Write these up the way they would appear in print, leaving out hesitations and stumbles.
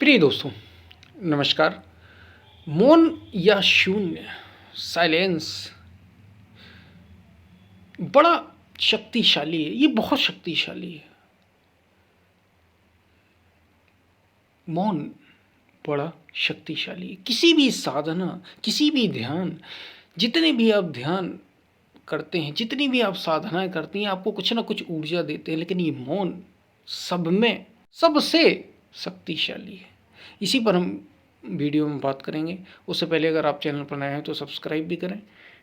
प्रिय दोस्तों, नमस्कार। मौन या शून्य, साइलेंस बड़ा शक्तिशाली है। ये बहुत शक्तिशाली है। मौन बड़ा शक्तिशाली है। किसी भी साधना, किसी भी ध्यान, जितने भी आप ध्यान करते हैं, जितनी भी आप साधनाएं करती हैं, आपको कुछ ना कुछ ऊर्जा देते हैं, लेकिन ये मौन सब में सबसे शक्तिशाली है। इसी पर हम वीडियो में बात करेंगे। उससे पहले अगर आप चैनल पर नए हैं तो सब्सक्राइब भी करें।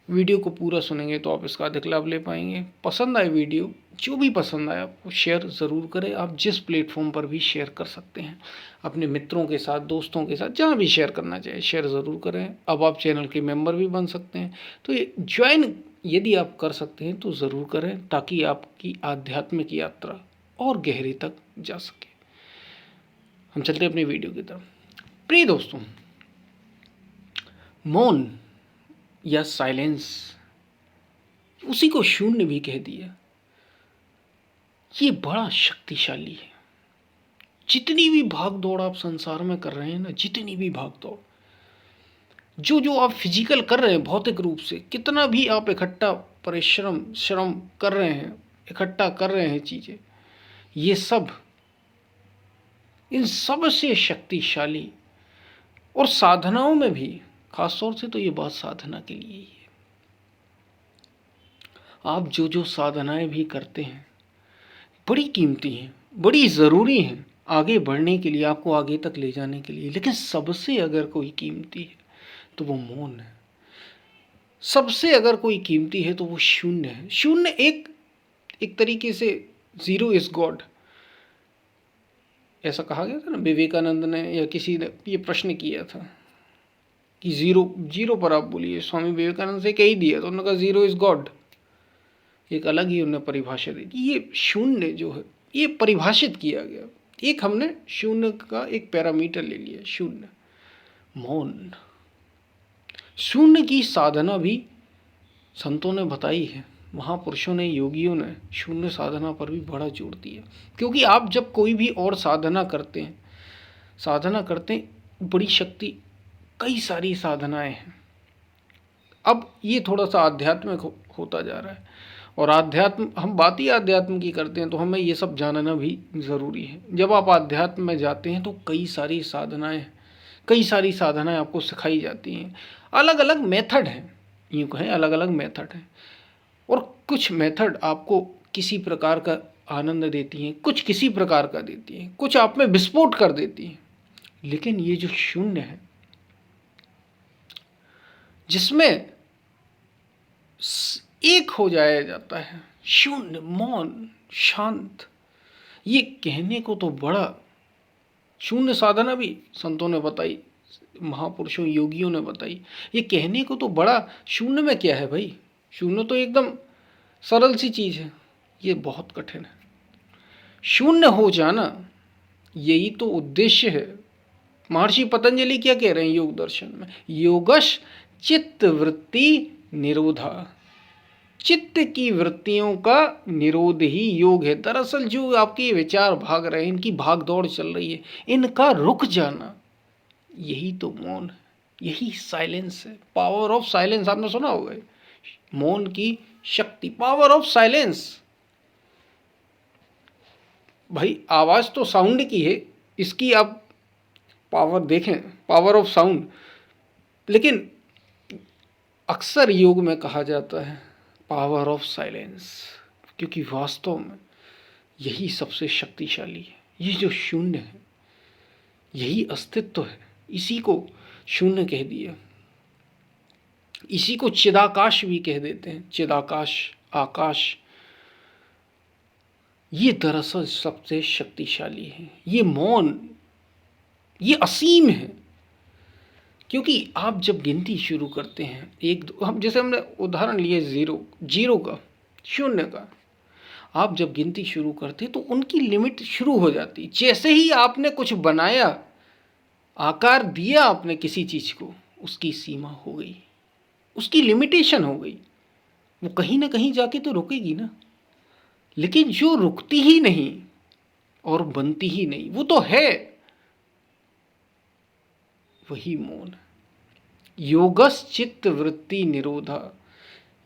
वीडियो को पूरा सुनेंगे तो आप इसका अधिक लाभ ले पाएंगे। पसंद आए वीडियो, जो भी पसंद आए, आपको शेयर ज़रूर करें। आप जिस प्लेटफॉर्म पर भी शेयर कर सकते हैं, अपने मित्रों के साथ, दोस्तों के साथ, जहाँ भी शेयर करना चाहे शेयर ज़रूर करें। अब आप चैनल के मेंबर भी बन सकते हैं, तो ये ज्वाइन यदि आप कर सकते हैं तो ज़रूर करें, ताकि आपकी आध्यात्मिक यात्रा और गहरे तक जा सके। हम चलते हैं अपनी वीडियो की तरफ। प्रिय दोस्तों, मौन या साइलेंस, उसी को शून्य भी कह दिया, ये बड़ा शक्तिशाली है। जितनी भी भाग दौड़ आप संसार में कर रहे हैं ना, जितनी भी भाग दौड़, जो जो आप फिजिकल कर रहे हैं, भौतिक रूप से कितना भी आप इकट्ठा परिश्रम श्रम कर रहे हैं, इकट्ठा कर रहे हैं चीज़ें, ये सब, इन सब से शक्तिशाली, और साधनाओं में भी खास तौर से तो ये बात साधना के लिए ही है। आप जो जो साधनाएं भी करते हैं, बड़ी कीमती हैं, बड़ी ज़रूरी हैं आगे बढ़ने के लिए, आपको आगे तक ले जाने के लिए। लेकिन सबसे अगर कोई कीमती है तो वो मौन है। सबसे अगर कोई कीमती है तो वो शून्य है। शून्य एक तरीके से ज़ीरो इज़ गॉड, ऐसा कहा गया था ना। विवेकानंद ने या किसी ने ये प्रश्न किया था कि जीरो पर आप बोलिए। स्वामी विवेकानंद से कह दिया तो उन्होंने कहा ज़ीरो इज़ गॉड। एक अलग ही उन्हें परिभाषा दी। ये शून्य जो है, ये परिभाषित किया गया। एक हमने शून्य का एक पैरामीटर ले लिया, शून्य। मौन, शून्य की साधना भी संतों ने बताई है, महापुरुषों ने, योगियों ने शून्य साधना पर भी बड़ा जोर दिया। क्योंकि आप जब कोई भी और साधना करते हैं, बड़ी शक्ति, कई सारी साधनाएं हैं। अब ये थोड़ा सा आध्यात्मिक होता जा रहा है, और आध्यात्म, हम बात ही आध्यात्म की करते हैं तो हमें ये सब जानना भी ज़रूरी है। जब आप आध्यात्म में जाते हैं तो कई सारी साधनाएं आपको सिखाई जाती हैं। अलग अलग मेथड हैं, यूँ कहें अलग अलग मेथड हैं, और कुछ मेथड आपको किसी प्रकार का आनंद देती हैं, कुछ किसी प्रकार का देती हैं, कुछ आप में विस्फोट कर देती हैं। लेकिन ये जो शून्य है, जिसमें एक हो जाया जाता है, शून्य, मौन, शांत, ये कहने को तो बड़ा, शून्य साधना भी संतों ने बताई, महापुरुषों योगियों ने बताई। ये कहने को तो बड़ा, शून्य में क्या है भाई, शून्य तो एकदम सरल सी चीज़ है। ये बहुत कठिन है। शून्य हो जाना, यही तो उद्देश्य है। महर्षि पतंजलि क्या कह रहे हैं योग दर्शन में? योगश चित्त वृत्ति निरोधा, चित्त की वृत्तियों का निरोध ही योग है। दरअसल जो आपके विचार भाग रहे हैं, इनकी भाग दौड़ चल रही है, इनका रुक जाना, यही तो मौन है, यही साइलेंस है। पावर ऑफ साइलेंस आपने सुना होगा, मौन की शक्ति, पावर ऑफ साइलेंस। भाई आवाज़ तो साउंड की है, इसकी आप पावर देखें, पावर ऑफ साउंड। लेकिन अक्सर योग में कहा जाता है पावर ऑफ साइलेंस, क्योंकि वास्तव में यही सबसे शक्तिशाली है। ये जो शून्य है, यही अस्तित्व है। इसी को शून्य कह दिया। इसी को चिदाकाश भी कह देते हैं, चिदाकाश, आकाश। ये दरअसल सबसे शक्तिशाली है। ये मौन, ये असीम है। क्योंकि आप जब गिनती शुरू करते हैं, एक दो, हम जैसे हमने उदाहरण लिए जीरो का, शून्य का, आप जब गिनती शुरू करते हैं तो उनकी लिमिट शुरू हो जाती। जैसे ही आपने कुछ बनाया, आकार दिया आपने किसी चीज़ को, उसकी सीमा हो गई, उसकी लिमिटेशन हो गई। वो कहीं ना कहीं जाके तो रुकेगी ना। लेकिन जो रुकती ही नहीं और बनती ही नहीं, वो तो है, वही मौन है। योगस चित्त वृत्ति निरोधा।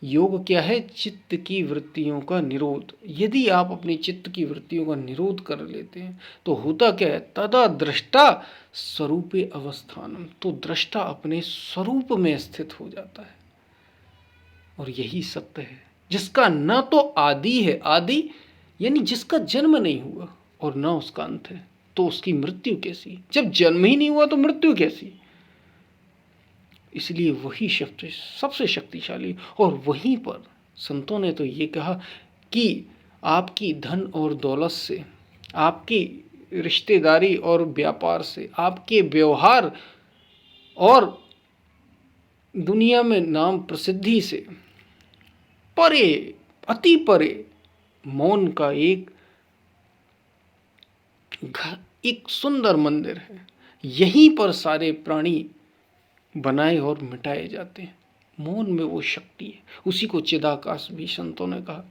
योग क्या है? चित्त की वृत्तियों का निरोध। यदि आप अपनी चित्त की वृत्तियों का निरोध कर लेते हैं तो होता क्या है? तदा दृष्टा स्वरूपे अवस्थानम। तो दृष्टा अपने स्वरूप में स्थित हो जाता है। और यही सत्य है जिसका न तो आदि है, आदि यानी जिसका जन्म नहीं हुआ, और न उसका अंत है, तो उसकी मृत्यु कैसी? जब जन्म ही नहीं हुआ तो मृत्यु कैसी? इसलिए वही शब्द सबसे शक्तिशाली। और वहीं पर संतों ने तो ये कहा कि आपकी धन और दौलत से, आपकी रिश्तेदारी और व्यापार से, आपके व्यवहार और दुनिया में नाम प्रसिद्धि से परे, अति परे मौन का एक सुंदर मंदिर है। यहीं पर सारे प्राणी बनाए और मिटाए जाते हैं। मौन में वो शक्ति है। उसी को चिदाकाश भी संतों ने कहा।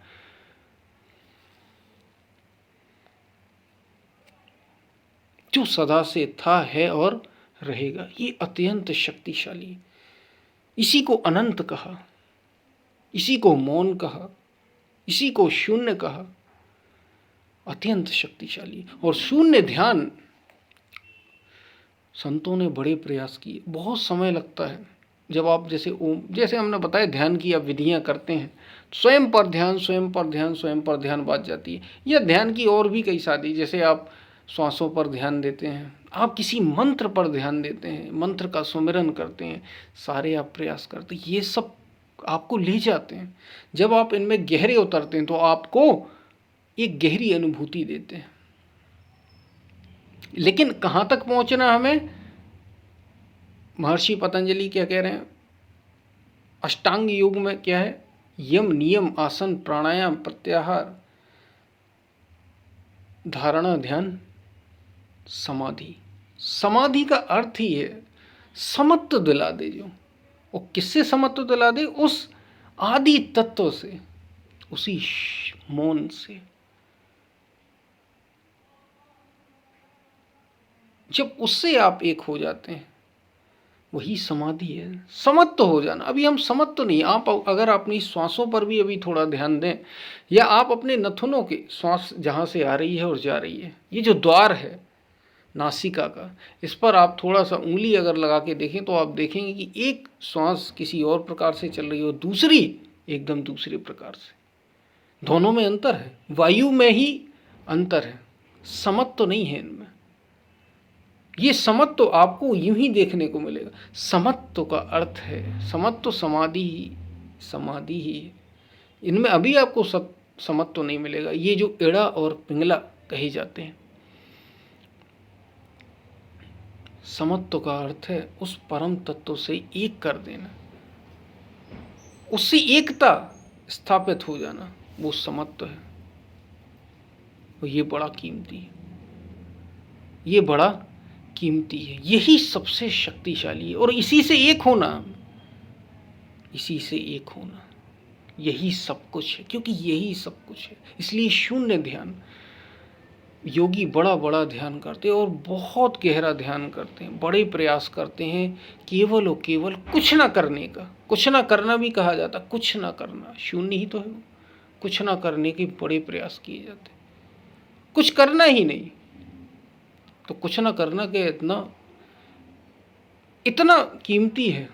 जो सदा से था, है और रहेगा, ये अत्यंत शक्तिशाली। इसी को अनंत कहा, इसी को मौन कहा, इसी को शून्य कहा। अत्यंत शक्तिशाली। और शून्य ध्यान संतों ने बड़े प्रयास किए। बहुत समय लगता है। जब आप जैसे ओम, जैसे हमने बताया ध्यान की आप विधियां करते हैं, स्वयं पर ध्यान, स्वयं पर ध्यान, स्वयं पर ध्यान बात जाती है। या ध्यान की और भी कई सारी, जैसे आप श्वासों पर ध्यान देते हैं, आप किसी मंत्र पर ध्यान देते हैं, मंत्र का सुमिरन करते हैं, सारे आप प्रयास करते हैं, ये सब आपको ले जाते हैं। जब आप इनमें गहरे उतरते हैं तो आपको एक गहरी अनुभूति देते हैं। लेकिन कहाँ तक पहुँचना हमें? महर्षि पतंजलि क्या कह रहे हैं? अष्टांग योग में क्या है? यम, नियम, आसन, प्राणायाम, प्रत्याहार, धारणा, ध्यान, समाधि। समाधि का अर्थ ही है समत्व दिला दे जो। और किससे समत्व दिला दे? उस आदि तत्व से, उसी मौन से। जब उससे आप एक हो जाते हैं, वही समाधि है। समत्व हो जाना। अभी हम समत्व नहीं, आप अगर अपनी श्वासों पर भी अभी थोड़ा ध्यान दें, या आप अपने नथुनों के श्वास जहाँ से आ रही है और जा रही है, ये जो द्वार है नासिका का, इस पर आप थोड़ा सा उंगली अगर लगा के देखें तो आप देखेंगे कि एक श्वास किसी और प्रकार से चल रही है और दूसरी एकदम दूसरे प्रकार से। दोनों में अंतर है, वायु में ही अंतर है, समत्व नहीं है इनमें। ये समत्व आपको यूं ही देखने को मिलेगा। समत्व का अर्थ है, समत्व समाधि ही, समाधि ही है। इनमें अभी आपको समत्व नहीं मिलेगा। ये जो एड़ा और पिंगला कहे जाते हैं, समत्व का अर्थ है उस परम तत्व से एक कर देना, उससे एकता स्थापित हो जाना, वो समत्व है। और ये बड़ा कीमती है, ये बड़ा कीमती है। यही सबसे शक्तिशाली है। और इसी से एक होना, इसी से एक होना, यही सब कुछ है। क्योंकि यही सब कुछ है, इसलिए शून्य ध्यान। योगी बड़ा बड़ा ध्यान करते हैं और बहुत गहरा ध्यान करते हैं, बड़े प्रयास करते हैं केवल और केवल कुछ ना करने का। कुछ ना करना भी कहा जाता, कुछ ना करना, शून्य ही तो है। कुछ ना करने के बड़े प्रयास किए जाते, कुछ करना ही नहीं। तो कुछ ना करना के इतना कीमती है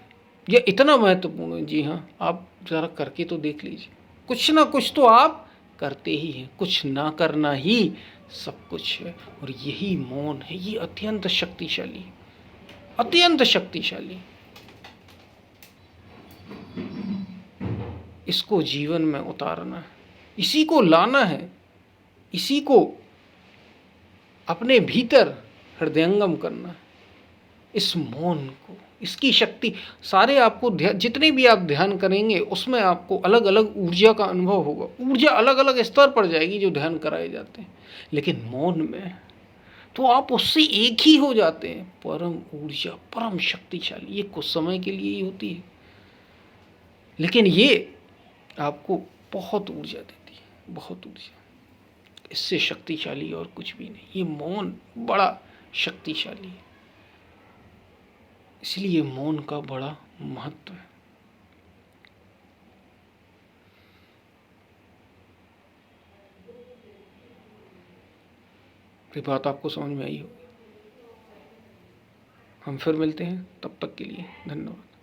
या इतना महत्वपूर्ण है। जी हाँ, आप ज़रा करके तो देख लीजिए। कुछ ना कुछ तो आप करते ही हैं, कुछ ना करना ही सब कुछ है। और यही मौन है, ये अत्यंत शक्तिशाली, अत्यंत शक्तिशाली। इसको जीवन में उतारना है, इसी को लाना है, इसी को अपने भीतर हृदयंगम करना है, इस मौन को, इसकी शक्ति। सारे आपको जितने भी आप ध्यान करेंगे उसमें आपको अलग अलग ऊर्जा का अनुभव होगा। ऊर्जा अलग अलग स्तर पर जाएगी जो ध्यान कराए जाते हैं, लेकिन मौन में तो आप उससे एक ही हो जाते हैं। परम ऊर्जा, परम शक्तिशाली। ये कुछ समय के लिए ही होती है, लेकिन ये आपको बहुत ऊर्जा देती है, बहुत ऊर्जा। इससे शक्तिशाली और कुछ भी नहीं। ये मौन बड़ा शक्तिशाली है। इसलिए मौन का बड़ा महत्व है। ये बात आपको समझ में आई होगी। हम फिर मिलते हैं, तब तक के लिए धन्यवाद।